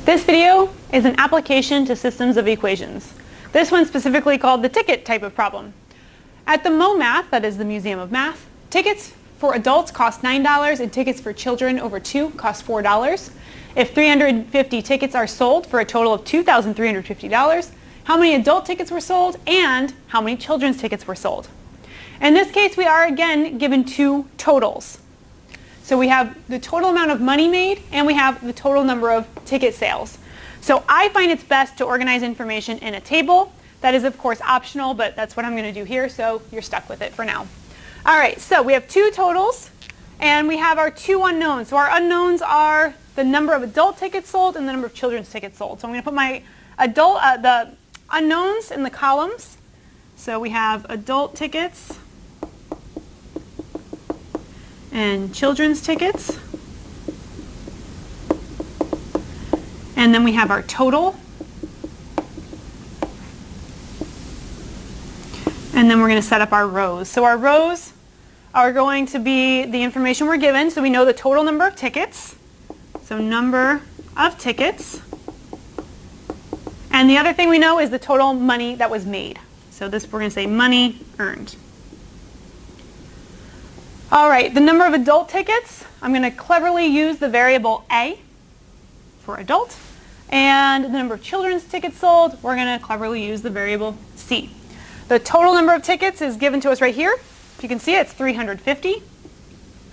This video is an application to systems of equations. This one specifically called the ticket type of problem. At the MoMath, that is the Museum of Math, tickets for adults cost $9 and tickets for children over 2 cost $4. If 350 tickets are sold for a total of $2,350, how many adult tickets were sold and how many children's tickets were sold? In this case, we are again given two totals. So we have the total amount of money made and we have the total number of ticket sales. So I find it's best to organize information in a table. That is of course optional, but that's what I'm going to do here, so you're stuck with it for now. Alright, so we have two totals and we have our two unknowns. So our unknowns are the number of adult tickets sold and the number of children's tickets sold. So I'm going to put my the unknowns in the columns. So we have adult tickets and children's tickets. And then we have our total. And then we're going to set up our rows. So our rows are going to be the information we're given. So we know the total number of tickets. So number of tickets. And the other thing we know is the total money that was made. So this we're going to say money earned. Alright, the number of adult tickets, I'm going to cleverly use the variable A for adult. And the number of children's tickets sold, we're going to cleverly use the variable C. The total number of tickets is given to us right here. If you can see it, it's 350. So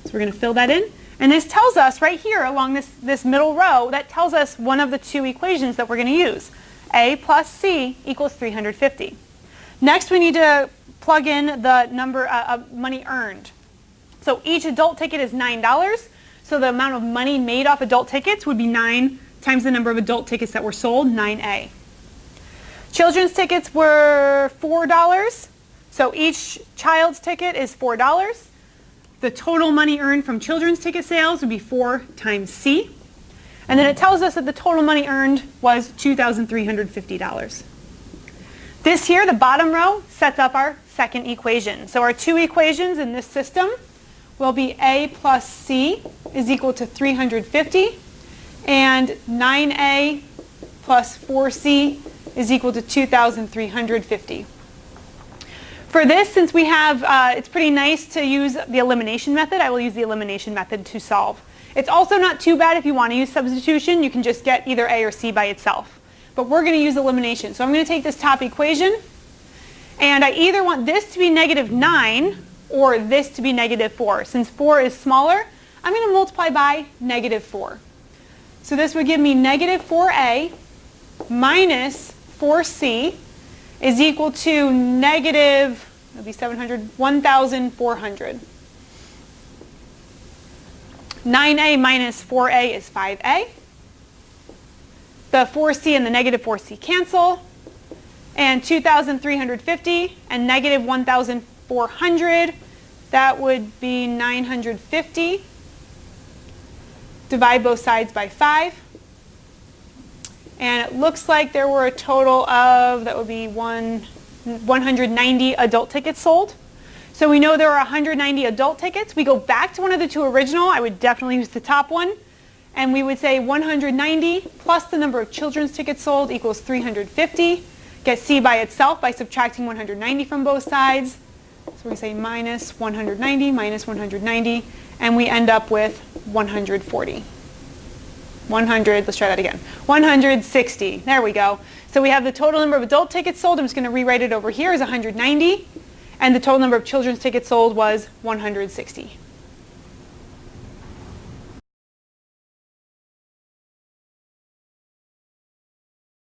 we're going to fill that in. And this tells us right here along this middle row, that tells us one of the two equations that we're going to use. A plus C equals 350. Next we need to plug in the number of money earned. So each adult ticket is $9. So the amount of money made off adult tickets would be 9 times the number of adult tickets that were sold, 9A. Children's tickets were $4. So each child's ticket is $4. The total money earned from children's ticket sales would be 4 times C. And then it tells us that the total money earned was $2,350. This here, the bottom row, sets up our second equation. So our two equations in this system will be A plus C is equal to 350 and 9A plus 4C is equal to 2,350. For this, since we have, it's pretty nice to use the elimination method. I will use the elimination method to solve. It's also not too bad if you want to use substitution. You can just get either A or C by itself. But we're going to use elimination. So I'm going to take this top equation, and I either want this to be -9 or this to be -4. Since 4 is smaller, I'm going to multiply by -4. So this would give me -4A minus 4C is equal to it'll be 1,400. 9A minus 4A is 5A. The 4C and the -4C cancel. And 2,350 and -1,400, that would be 950. Divide both sides by 5. And it looks like there were a total of, that would be 190 adult tickets sold. So we know there are 190 adult tickets. We go back to one of the two original. I would definitely use the top one. And we would say 190 plus the number of children's tickets sold equals 350. Get C by itself by subtracting 190 from both sides. So we say minus 190 minus 190. And we end up with 140. 100, let's try that again. 160. There we go. So we have the total number of adult tickets sold. I'm just going to rewrite it over here as 190. And the total number of children's tickets sold was 160.